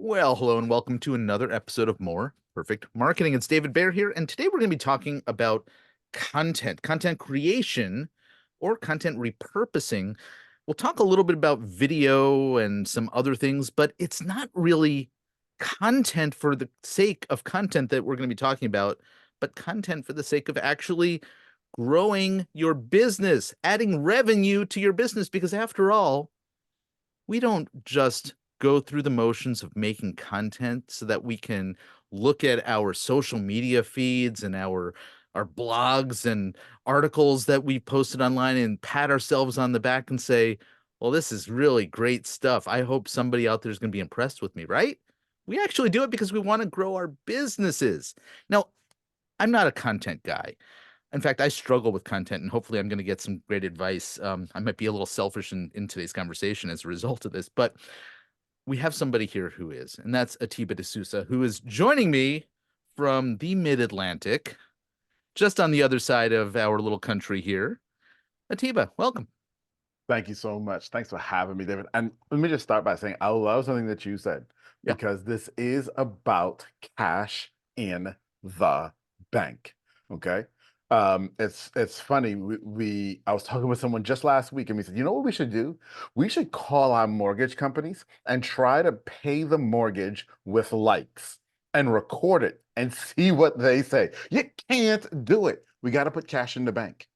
Well, hello and welcome to another episode of More Perfect Marketing. It's David Baer here, and today we're going to be talking about content creation, or content repurposing. We'll talk a little bit about video and some other things, but it's not really content for the sake of content that we're going to be talking about, but content for the sake of actually growing your business, adding revenue to your business, because after all, we don't just go through the motions of making content so that we can look at our social media feeds and our blogs and articles that we posted online and pat ourselves on the back and say, well, this is really great stuff. I hope somebody out there is going to be impressed with me, right? We actually do it because we want to grow our businesses. Now, I'm not a content guy. In fact, I struggle with content, and hopefully, I'm going to get some great advice. I might be a little selfish in today's conversation as a result of this, but we have somebody here who is, and that's Atiba de Souza, who is joining me from the Mid-Atlantic, just on the other side of our little country here. Atiba, welcome. Thank you so much. Thanks for having me, David. And let me just start by saying I love something that you said Yeah. because this is about cash in the bank. Okay. It's funny. I was talking with someone just last week and we said, you know what we should do? We should call our mortgage companies and try to pay the mortgage with likes and record it and see what they say. You can't do it. We got to put cash in the bank.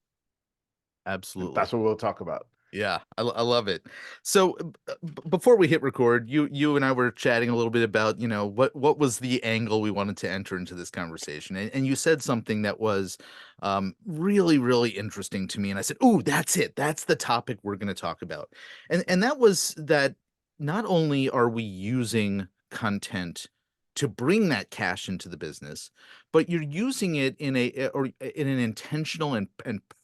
And Absolutely. that's what we'll talk about. Yeah, I love it. So before we hit record, you and I were chatting a little bit about, what was the angle we wanted to enter into this conversation, and you said something that was really really interesting to me, and I said, "Ooh, that's it. That's the topic we're going to talk about," and that was that not only are we using content to bring that cash into the business, but you're using it in an intentional and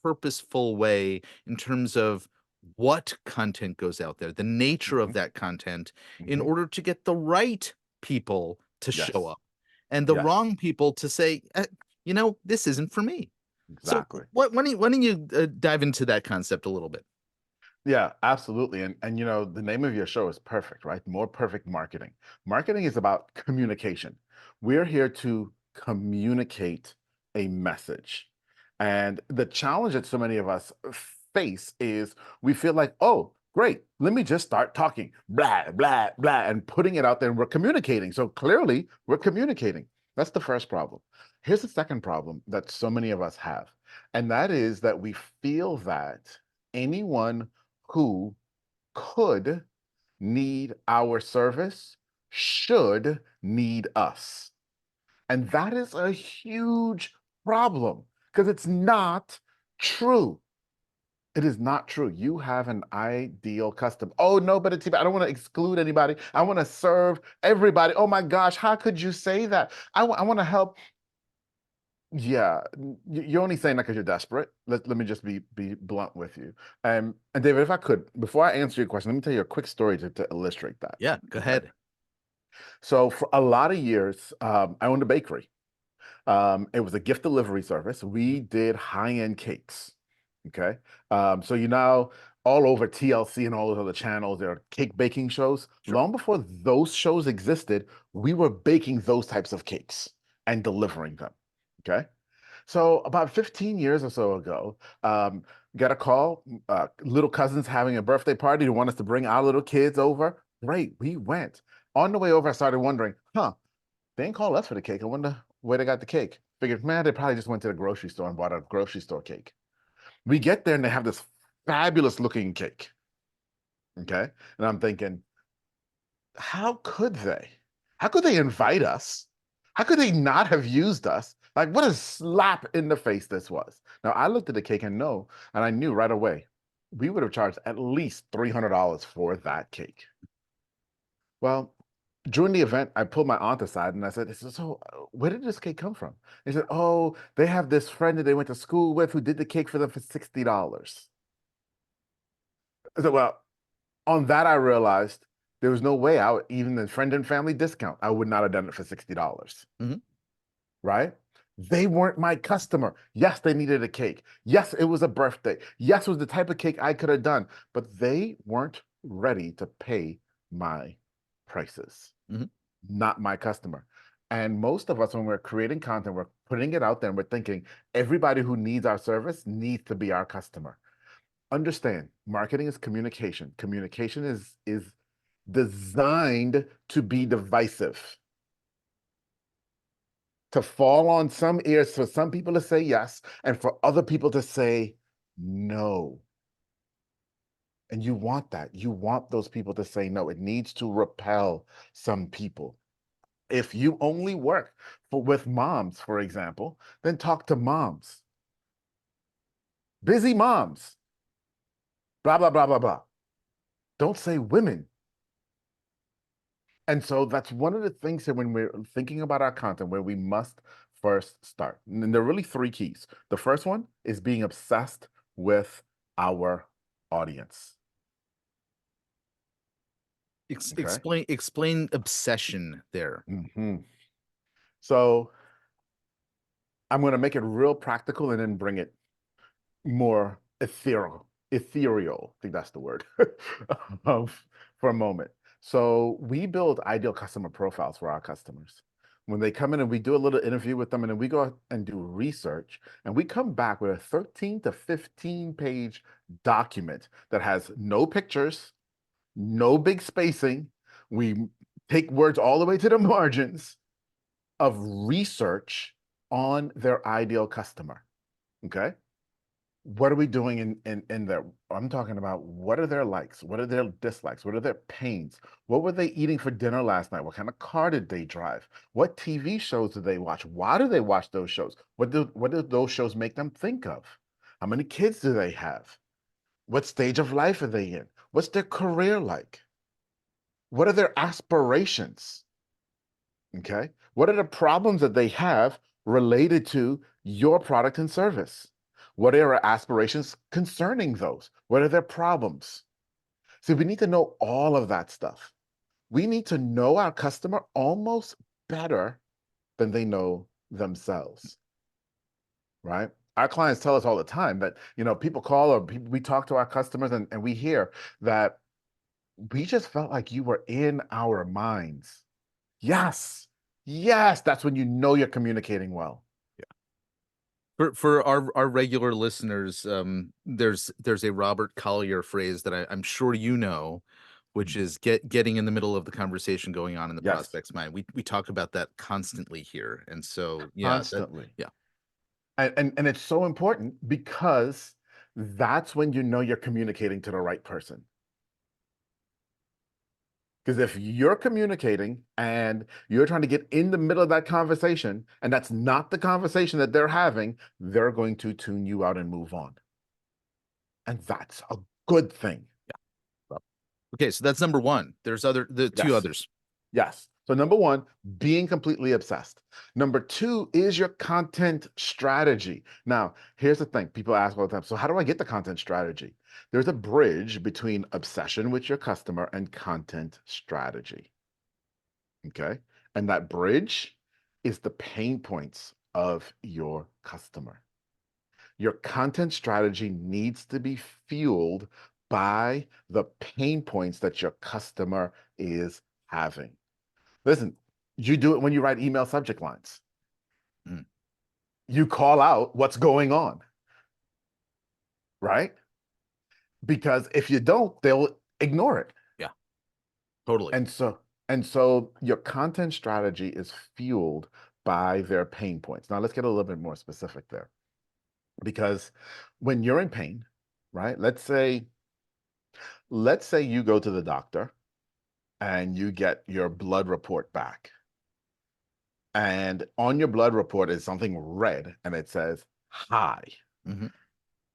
purposeful way in terms of what content goes out there, the nature of Mhm, that content, in mhm. order to get the right people to show Yes. up and the Yes, wrong people to say, this isn't for me. So, exactly. why don't you dive into that concept a little bit? Yeah, absolutely. And the name of your show is perfect, right? More perfect marketing. Marketing is about communication. We're here to communicate a message. And the challenge that so many of us face is we feel like, oh, great, let me just start talking, blah, blah, blah, and putting it out there. And we're communicating. So clearly, we're communicating. That's the first problem. Here's the second problem that so many of us have, and that is that we feel that anyone who could need our service should need us. And that is a huge problem because it's not true. It is not true. You have an ideal customer. Oh, no, but I don't want to exclude anybody. I want to serve everybody. Oh my gosh, how could you say that? I want to help. Yeah, you're only saying that because you're desperate. Let me just be blunt with you. And David, if I could, before I answer your question, let me tell you a quick story to illustrate that. Yeah, go Okay. ahead. So for a lot of years, I owned a bakery. It was a gift delivery service. We did high-end cakes. Okay. So all over TLC and all those other channels, there are cake baking shows. Sure. Long before those shows existed, we were baking those types of cakes and delivering them. Okay. So about 15 years or so ago, got a call, little cousins having a birthday party to want us to bring our little kids over. Great, we went. On the way over, I started wondering, they didn't call us for the cake. I wonder where they got the cake. Figured, man, they probably just went to the grocery store and bought a grocery store cake. We get there and they have this fabulous looking cake. Okay. And I'm thinking, how could they? How could they invite us? How could they not have used us? Like, what a slap in the face this was. Now, I looked at the cake and I knew right away we would have charged at least $300 for that cake. Well, during the event, I pulled my aunt aside and I said, So, where did this cake come from? They said, oh, they have this friend that they went to school with who did the cake for them for $60. I said, well, on that, I realized there was no way even the friend and family discount, I would not have done it for $60, Mhm. right? They weren't my customer. Yes, they needed a cake. Yes, it was a birthday. Yes, it was the type of cake I could have done, but they weren't ready to pay my prices. Mhm. not my customer. And most of us, when we're creating content, we're putting it out there and we're thinking everybody who needs our service needs to be our customer. Understand, marketing is communication. Communication is designed to be divisive, to fall on some ears, for some people to say yes, and for other people to say no. And you want that. You want those people to say no. It needs to repel some people. If you only work with moms, for example, then talk to moms. Busy moms. Blah, blah, blah, blah, blah. Don't say women. And so that's one of the things that when we're thinking about our content, where we must first start. And there are really three keys. The first one is being obsessed with our audience. Okay. Explain obsession there. So I'm going to make it real practical and then bring it more ethereal. Ethereal, I think that's the word, for a moment. So we build ideal customer profiles for our customers. When they come in and we do a little interview with them, and then we go and do research, and we come back with a 13 to 15 page document that has no pictures, no big spacing. We take words all the way to the margins of research on their ideal customer. Okay. What are we doing in there? I'm talking about what are their likes? What are their dislikes? What are their pains? What were they eating for dinner last night? What kind of car did they drive? What TV shows do they watch? Why do they watch those shows? What do those shows make them think of? How many kids do they have? What stage of life are they in? What's their career like? What are their aspirations? Okay. What are the problems that they have related to your product and service? What are our aspirations concerning those? What are their problems? See, we need to know all of that stuff. We need to know our customer almost better than they know themselves, right? Our clients tell us all the time that, people call or we talk to our customers and we hear that we just felt like you were in our minds. Yes. Yes, that's when you know you're communicating well. For our regular listeners, there's a Robert Collier phrase that I'm sure you know, which is getting in the middle of the conversation going on in the Yes, prospect's mind. We talk about that constantly here, and so constantly. yeah. And it's so important because that's when you know you're communicating to the right person. Because if you're communicating and you're trying to get in the middle of that conversation, and that's not the conversation that they're having, they're going to tune you out and move on. And that's a good thing. Okay, so that's number one. There's the two Yes. others. Yes. So number one, being completely obsessed. Number two is your content strategy. Now, here's the thing. People ask all the time, so how do I get the content strategy? There's a bridge between obsession with your customer and content strategy. Okay. And that bridge is the pain points of your customer. Your content strategy needs to be fueled by the pain points that your customer is having. Listen, you do it when you write email subject lines. Mm. You call out what's going on, right? Because if you don't, they'll ignore it. Yeah, totally. And so your content strategy is fueled by their pain points. Now let's get a little bit more specific there. Because when you're in pain, right? Let's say you go to the doctor and you get your blood report back. And on your blood report is something red and it says high. Mm-hmm.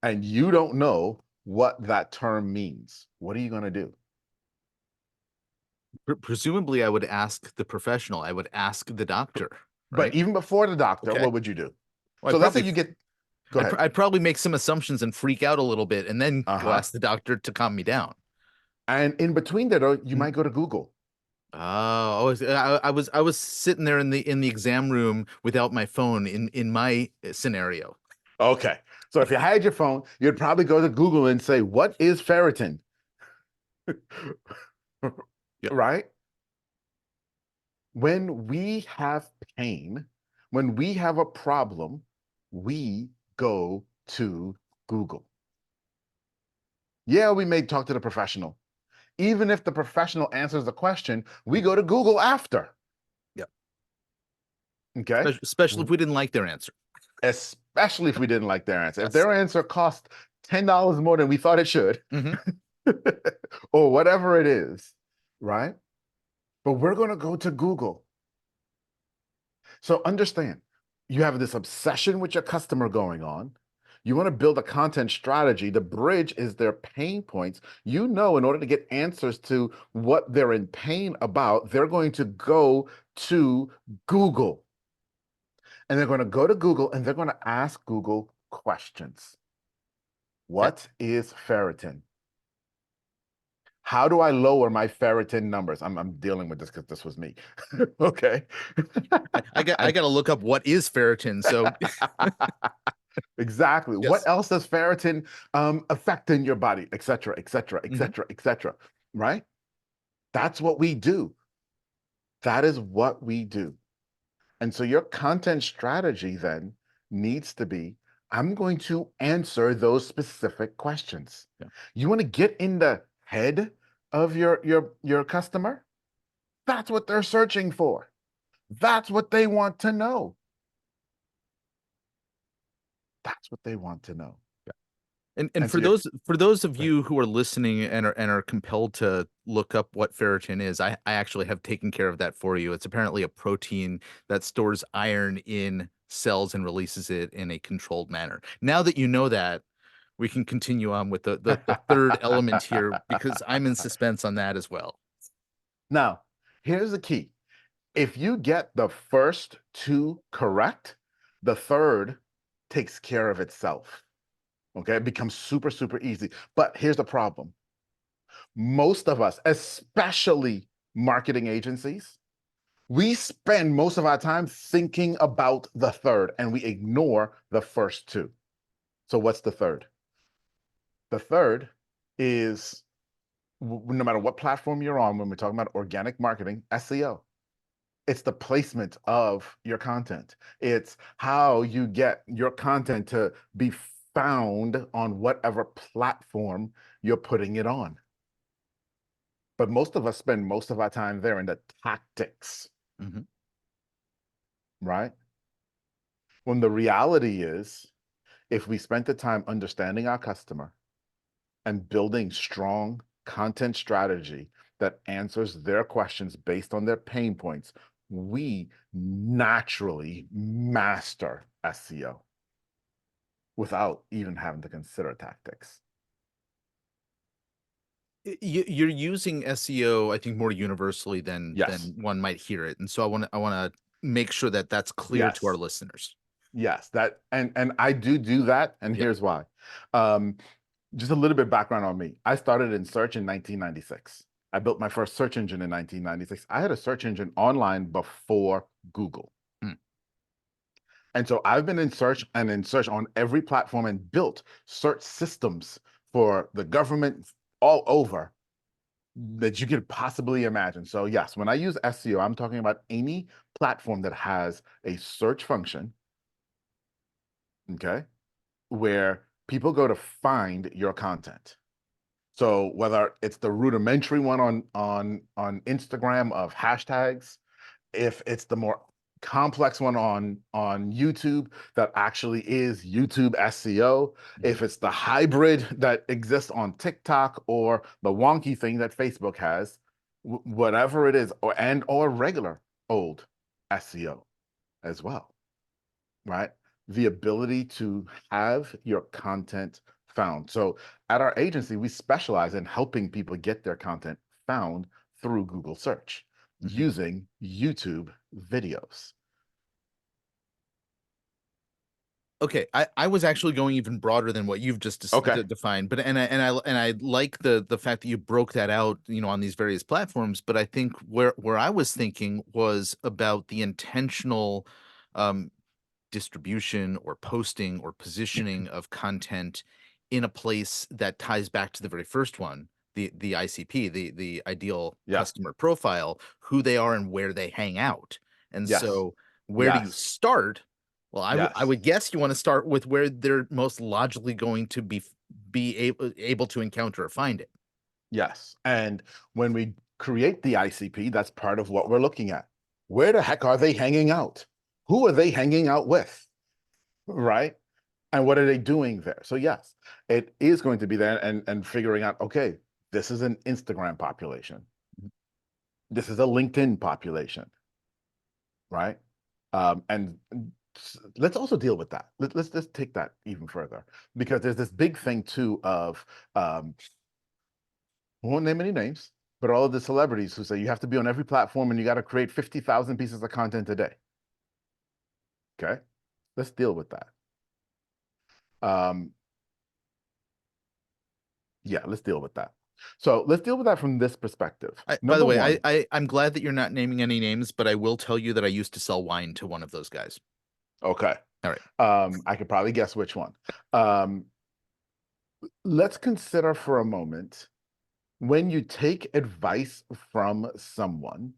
And you don't know what that term means. What are you going to do? Presumably, I would ask the professional. I would ask the doctor, But right? even before the doctor, Okay. what would you do? Well, So let's say you go ahead. I'd probably make some assumptions and freak out a little bit, and then go Uh-huh. ask the doctor to calm me down. And in between that, you Mm. might go to Google. Oh, I was sitting there in the exam room without my phone in my scenario. Okay. So if you had your phone, you'd probably go to Google and say, what is ferritin? Yep. Right? When we have pain, when we have a problem, we go to Google. Yeah, we may talk to the professional. Even if the professional answers the question, we go to Google after. Yep. Okay. Especially if we didn't like their answer. Especially if we didn't like their answer. If Yes. their answer cost $10 more than we thought it should, Hmm. or whatever it is, right? But we're going to go to Google. So understand, you have this obsession with your customer going on. You want to build a content strategy. The bridge is their pain points. You know, in order to get answers to what they're in pain about, they're going to go to Google. And they're going to go to Google and they're going to ask Google questions. Okay. What is ferritin? How do I lower my ferritin numbers? I'm dealing with this because this was me. Okay. I got to look up what is ferritin. So Exactly. What yes. else does ferritin affect in your body, et cetera, et cetera, et Hmm. cetera, et cetera, right? That's what we do. That is what we do. And so your content strategy then needs to be, I'm going to answer those specific questions. Yeah. You want to get in the head of your customer? That's what they're searching for. That's what they want to know. That's what they want to know. And And so you're for those of right. you who are listening and are compelled to look up what ferritin is, I actually have taken care of that for you. It's apparently a protein that stores iron in cells and releases it in a controlled manner. Now that you know that, we can continue on with the third element here because I'm in suspense on that as well. Now, here's the key. If you get the first two correct, the third takes care of itself. Okay, it becomes super, super easy. But here's the problem. Most of us, especially marketing agencies, we spend most of our time thinking about the third and we ignore the first two. So, what's the third? The third is no matter what platform you're on, when we're talking about organic marketing, SEO. It's the placement of your content. It's how you get your content to be found on whatever platform you're putting it on. But most of us spend most of our time there in the tactics, Hmm. right? When the reality is, if we spent the time understanding our customer and building strong content strategy that answers their questions based on their pain points, we naturally master SEO without even having to consider tactics. You're using SEO, I think, more universally Yes. than one might hear it, and so I want to make sure that that's clear to our Yes. listeners. Yes. That and I do that, and Yep. here's why. Um, just a little bit background on me. I started in search in 1996. I built my first search engine in 1996. I had a search engine online before Google. Mm. And so I've been in search and in search on every platform and built search systems for the government all over that you could possibly imagine. So yes, when I use SEO, I'm talking about any platform that has a search function, okay, where people go to find your content. So whether it's the rudimentary one on Instagram of hashtags, if it's the more complex one on YouTube that actually is YouTube SEO, Mhm. if it's the hybrid that exists on TikTok or the wonky thing that Facebook has, whatever it is, or regular old SEO as well, right? The ability to have your content found. So at our agency, we specialize in helping people get their content found through Google search Mhm. using YouTube videos. Okay, I was actually going even broader than what you've just Okay. defined, but and I like the fact that you broke that out, on these various platforms. But I think where I was thinking was about the intentional um, distribution or posting or positioning of content in a place that ties back to the very first one, the ICP, the ideal Yeah. customer profile, who they are and where they hang out. And Yes. so where do you Yes. start? Well, I Yes. would guess you want to start with where they're most logically going to be able to encounter or find it. Yes. And when we create the ICP, that's part of what we're looking at. Where the heck are they hanging out? Who are they hanging out with? Right? And what are they doing there? So yes, it is going to be there and figuring out, okay, this is an Instagram population. This is a LinkedIn population, right? And let's also deal with that. Let's take that even further because there's this big thing too of I won't name any names, but all of the celebrities who say you have to be on every platform and you got to create 50,000 pieces of content a day. Okay, let's deal with that. Um, yeah, let's deal with that. So let's deal with that from this perspective. By the Number way, one, I'm glad that you're not naming any names, but I will tell you that I used to sell wine to one of those guys. okay, All right. I could probably guess which one. Um, let's consider for a moment when you take advice from someone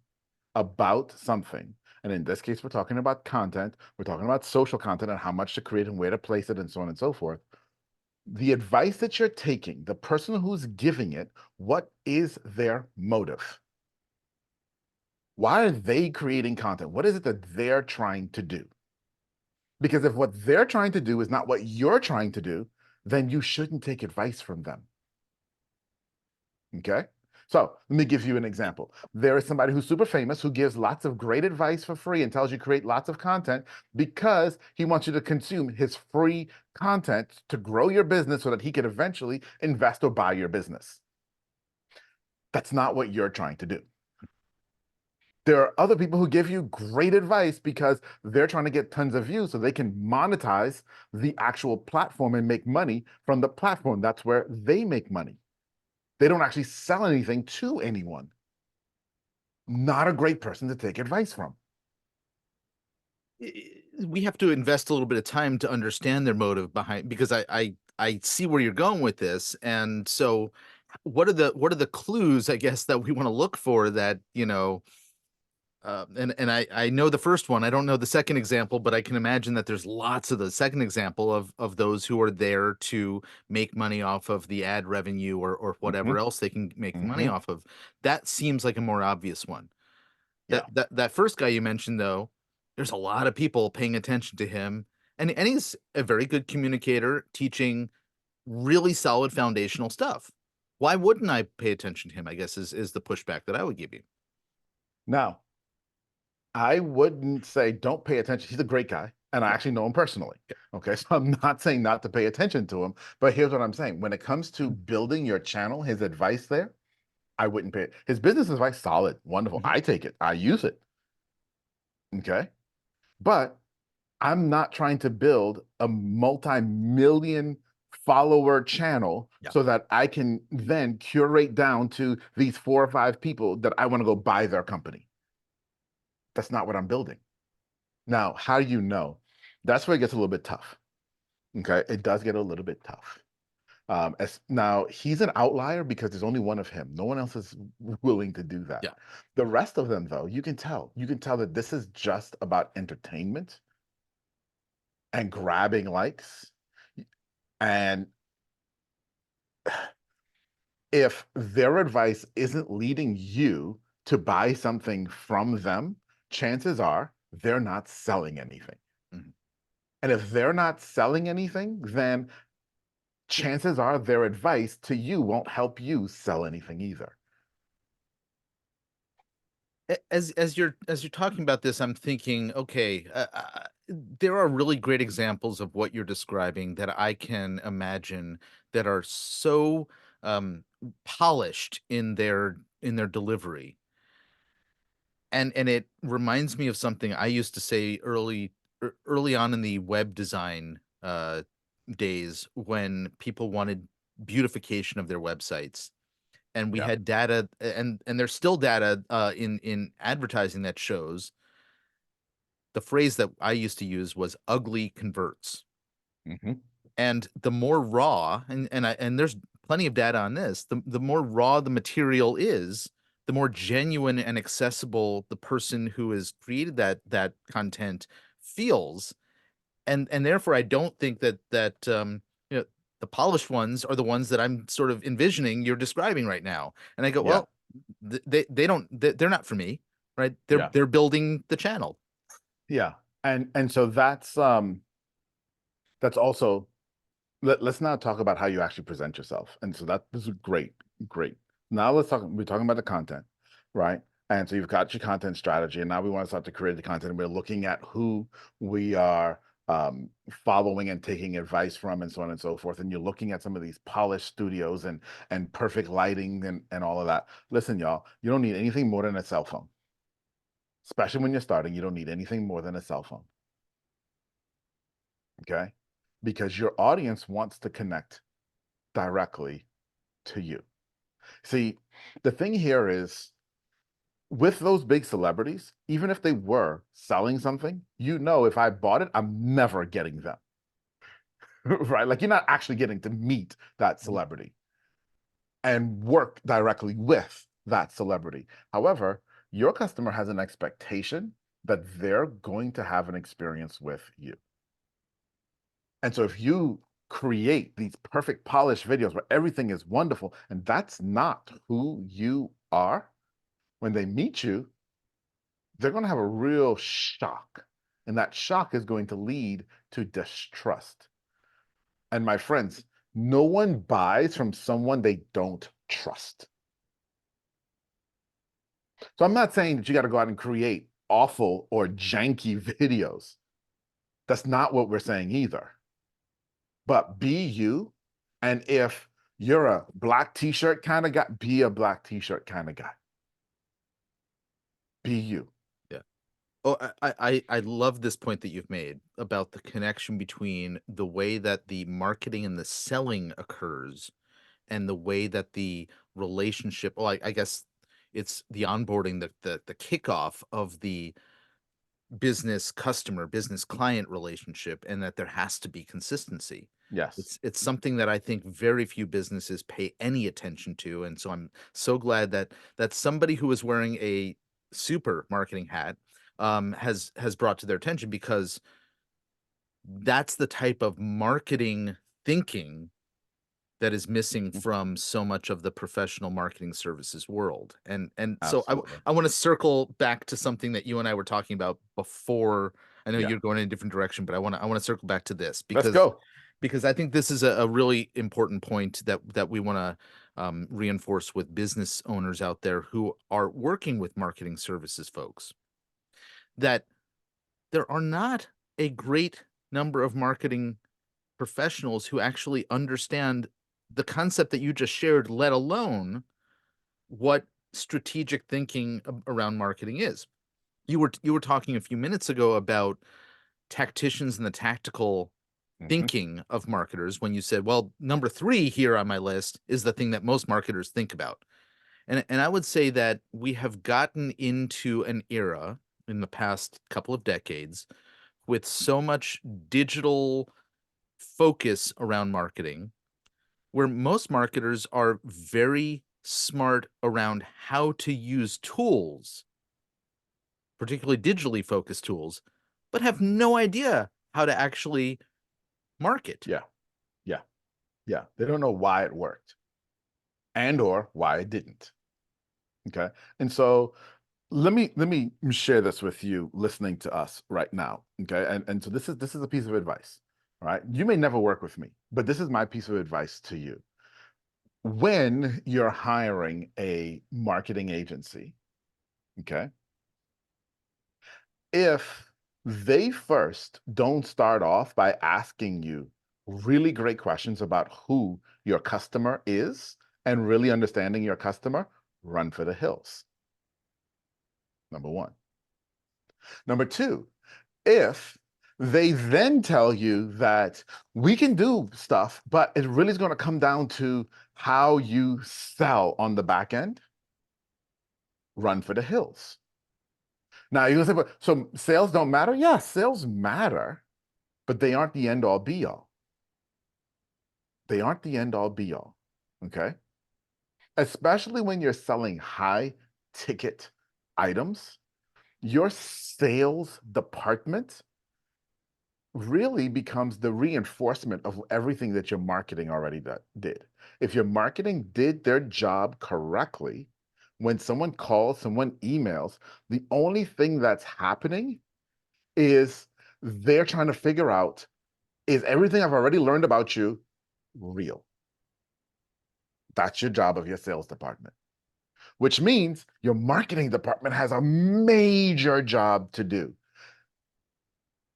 about something, and in this case, we're talking about content, we're talking about social content and how much to create and where to place it, and so on and so forth. The advice that you're taking, the person who's giving it, what is their motive? Why are they creating content? What is it that they're trying to do? Because if what they're trying to do is not what you're trying to do, then you shouldn't take advice from them. Okay. So let me give you an example. There is somebody who's super famous who gives lots of great advice for free and tells you create lots of content because he wants you to consume his free content to grow your business so that he could eventually invest or buy your business. That's not what you're trying to do. There are other people who give you great advice because they're trying to get tons of views so they can monetize the actual platform and make money from the platform. That's where they make money. They don't actually sell anything to anyone. Not a great person to take advice from. We have to invest a little bit of time to understand their motive behind, because I see where you're going with this. And so what are the clues, I guess, that we want to look for that, and I know the first one. I don't know the second example, but I can imagine that there's lots of the second example of those who are there to make money off of the ad revenue or whatever Mm-hmm, else they can make money mm-hmm, off of. That seems like a more obvious one. yeah. That first guy you mentioned, though, there's a lot of people paying attention to him, and he's a very good communicator, teaching really solid foundational stuff. Why wouldn't I pay attention to him? I guess is the pushback that I would give you. Now, I wouldn't say don't pay attention. He's a great guy, and I Yeah. actually know him personally. Okay, so I'm not saying not to pay attention to him, but here's what I'm saying. When it comes to building your channel, his advice there, I wouldn't pay it. His business advice, solid, wonderful. Mhm. I take it, I use it. Okay, but I'm not trying to build a multi-million follower channel Yeah. so that I can then curate down to these 4 or 5 people that I want to go buy their company. That's not what I'm building. Now, how do you know? That's where it gets a little bit tough. Okay, it does get a little bit tough. As now he's an outlier because there's only one of him. No one else is willing to do that. Yeah. The rest of them, though, you can tell that this is just about entertainment and grabbing likes. And if their advice isn't leading you to buy something from them, chances are they're not selling anything. Mhm. And if they're not selling anything, then chances are their advice to you won't help you sell anything either. As you're talking about this, I'm thinking, okay, there are really great examples of what you're describing that I can imagine that are so polished in their delivery, and it reminds me of something I used to say early on in the web design days when people wanted beautification of their websites, and we Yeah. had data, and there's still data in advertising that shows the phrase that I used to use was ugly converts. Hmm. And the more raw, and there's plenty of data on this. The more raw the material is, the more genuine and accessible the person who has created that content feels. And therefore I don't think that you know, the polished ones are the ones that I'm sort of envisioning you're describing right now. And I go, Yeah, well, they don't they're not for me, right? yeah, They're building the channel. yeah. And so that's also let's now talk about how you actually present yourself. And so that this is great, great. Now we're talking about the content, right? And so you've got your content strategy, and now we want to start to create the content. And we're looking at who we are following and taking advice from, and so on and so forth. And you're looking at some of these polished studios and perfect lighting and all of that. Listen, y'all, you don't need anything more than a cell phone. Especially when you're starting, you don't need anything more than a cell phone. Okay? Because your audience wants to connect directly to you. See, the thing here is with those big celebrities, even if they were selling something, you know, if I bought it, I'm never getting them. Right? Like you're not actually getting to meet that celebrity and work directly with that celebrity. However, your customer has an expectation that they're going to have an experience with you. And so if you create these perfect polished videos where everything is wonderful and that's not who you are, when they meet you, they're going to have a real shock. And that shock is going to lead to distrust. And my friends, no one buys from someone they don't trust. So I'm not saying that you got to go out and create awful or janky videos. That's not what we're saying either. But be you. And if you're a black t-shirt kind of guy, be a black t-shirt kind of guy. Be you. Yeah. Oh, I love this point that you've made about the connection between the way that the marketing and the selling occurs and the way that the relationship, well, I guess it's the onboarding, the kickoff of the business customer, business client relationship, and that there has to be consistency. Yes. It's something that I think very few businesses pay any attention to. And so I'm so glad that somebody who is wearing a super marketing hat has brought to their attention, because that's the type of marketing thinking that is missing Mhm. from so much of the professional marketing services world. And so Absolutely. I want to circle back to something that you and I were talking about before. I know Yeah. you're going in a different direction, but I want to circle back to this, Let's go. because I think this is a really important point that we want to reinforce with business owners out there who are working with marketing services folks, that there are not a great number of marketing professionals who actually understand the concept that you just shared, let alone what strategic thinking around marketing is. You were talking a few minutes ago about tacticians and the tactical Mhm. thinking of marketers when you said, well, number 3 here on my list is the thing that most marketers think about. And I would say that we have gotten into an era in the past couple of decades with so much digital focus around marketing, where most marketers are very smart around how to use tools, particularly digitally focused tools, but have no idea how to actually market. Yeah. Yeah. Yeah. They don't know why it worked and or why it didn't. Okay. And so let me share this with you listening to us right now. Okay. And so this is a piece of advice. All right. You may never work with me, but this is my piece of advice to you. When you're hiring a marketing agency, okay, if they first don't start off by asking you really great questions about who your customer is and really understanding your customer, run for the hills. Number one. Number two, if they then tell you that we can do stuff, but it really is going to come down to how you sell on the back end, run for the hills. Now you're gonna say, but so sales don't matter? Yeah, sales matter, but they aren't the end all be all. They aren't the end all be all. Okay. Especially when you're selling high ticket items, your sales department really becomes the reinforcement of everything that your marketing already did. If your marketing did their job correctly, when someone calls, someone emails, the only thing that's happening is they're trying to figure out, is everything I've already learned about you real? That's your job of your sales department, which means your marketing department has a major job to do.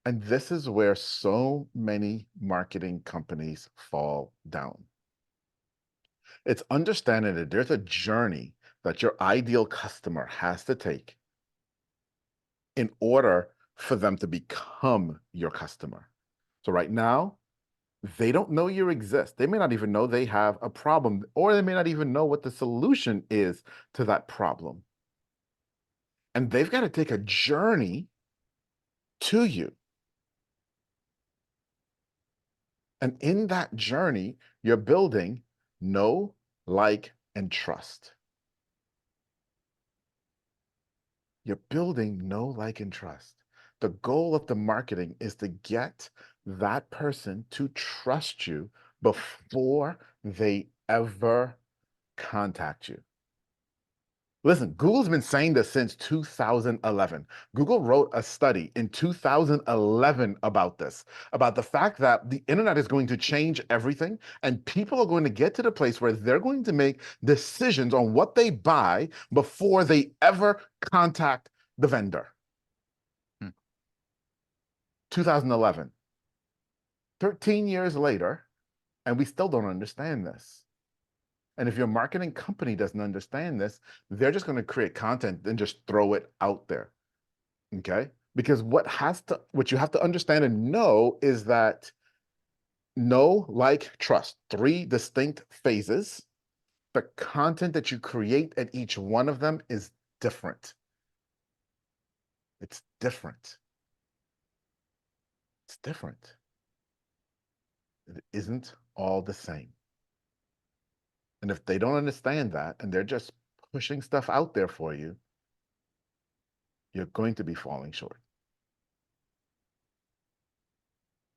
And this is where so many marketing companies fall down. It's understanding that there's a journey that your ideal customer has to take in order for them to become your customer. So right now, they don't know you exist. They may not even know they have a problem, or they may not even know what the solution is to that problem. And they've got to take a journey to you. And in that journey, you're building know, like, and trust. You're building know, like, and trust. The goal of the marketing is to get that person to trust you before they ever contact you. Listen, Google's been saying this since 2011. Google wrote a study in 2011 about this, about the fact that the internet is going to change everything, and people are going to get to the place where they're going to make decisions on what they buy before they ever contact the vendor. Hmm. 2011. 13 years later, and we still don't understand this. And if your marketing company doesn't understand this, they're just going to create content and just throw it out there. Okay? Because what you have to understand and know is that know, like, trust, three distinct phases. The content that you create at each one of them is different. It's different. It's different. It isn't all the same. And if they don't understand that and they're just pushing stuff out there for you, you're going to be falling short.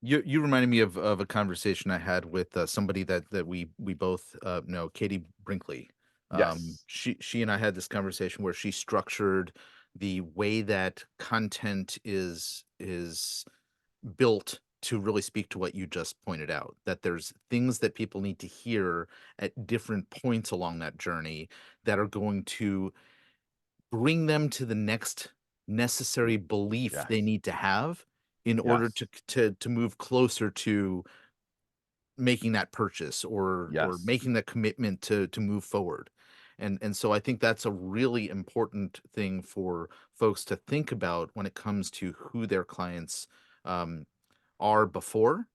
You reminded me of a conversation I had with somebody that we both know, Katie Brinkley. Yes. She and I had this conversation where she structured the way that content is built to really speak to what you just pointed out, that there's things that people need to hear at different points along that journey that are going to bring them to the next necessary belief they Yes. need to have in order Yes. to move closer to making that purchase or Yes. making the commitment to move forward. And so I think that's a really important thing for folks to think about when it comes to who their clients um, are before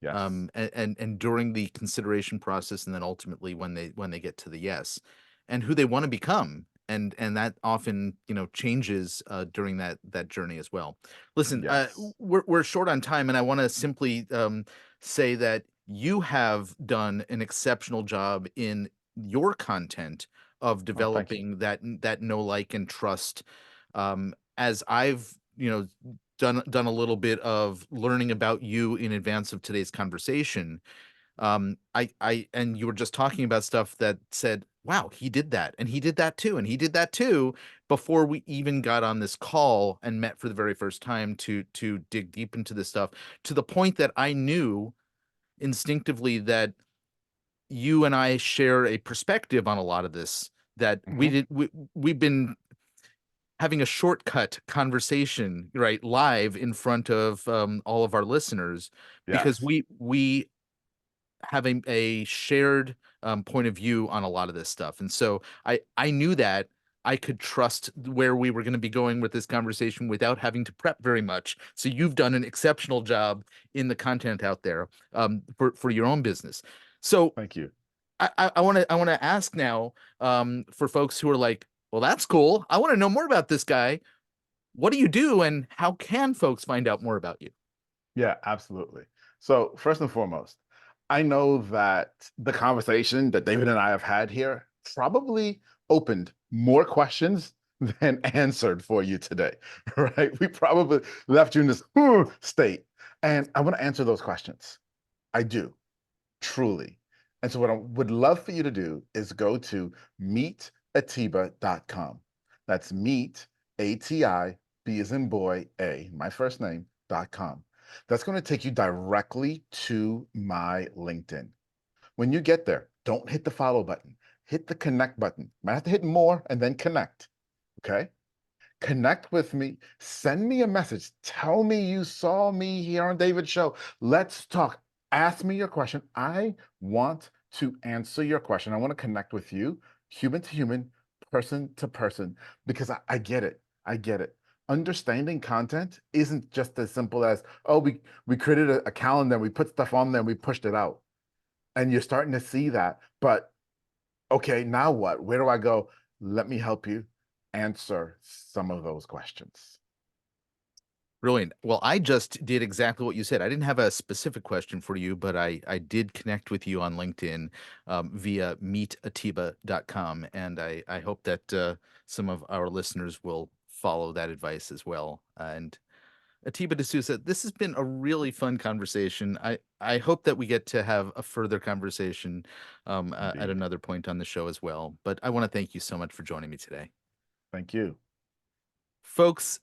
Yes. and during the consideration process, and then ultimately when they get to the yes, and who they want to become, and that often changes during that journey as well. Listen, Yes. we're short on time, and I want to simply say that you have done an exceptional job in your content of Oh, thank you. developing that know, like, and trust. As I've done a little bit of learning about you in advance of today's conversation. I and you were just talking about stuff that said, "Wow, he did that, and he did that too, and he did that too," before we even got on this call and met for the very first time to dig deep into this stuff, to the point that I knew instinctively that you and I share a perspective on a lot of this that Hmm. we've been having a shortcut conversation right live in front of all of our listeners because Yes. we have a shared point of view on a lot of this stuff. And so I knew that I could trust where we were going to be going with this conversation without having to prep very much. So you've done an exceptional job in the content out there for your own business. So Thank you. I want to ask now for folks who are like, well, that's cool. I want to know more about this guy. What do you do, and how can folks find out more about you? Yeah, absolutely. So, first and foremost, I know that the conversation that David and I have had here probably opened more questions than answered for you today, right? We probably left you in this state. And I want to answer those questions. I do, truly. And so, what I would love for you to do is go to meetatiba.com. That's meet, ATI, B as in boy, A, my first name.com. That's going to take you directly to my LinkedIn. When you get there, don't hit the follow button, hit the connect button. Might have to hit more and then connect. Okay. Connect with me, send me a message, tell me you saw me here on David's show. Let's talk. Ask me your question. I want to answer your question. I want to connect with you, human to human, person to person, because I get it. I get it. Understanding content isn't just as simple as, oh, we created a calendar, we put stuff on there, and we pushed it out. And you're starting to see that. But okay, now what? Where do I go? Let me help you answer some of those questions. Brilliant. Well, I just did exactly what you said. I didn't have a specific question for you, but I did connect with you on LinkedIn via meetatiba.com. And I hope that some of our listeners will follow that advice as well. And Atiba de Souza, this has been a really fun conversation. I hope that we get to have a further conversation at Indeed. another point on the show as well. But I want to thank you so much for joining me today. Thank you. Folks,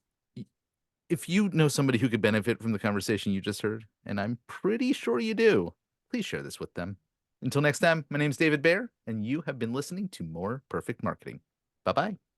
if you know somebody who could benefit from the conversation you just heard, and I'm pretty sure you do, please share this with them. Until next time, my name is David Baer, and you have been listening to More Perfect Marketing. Bye bye.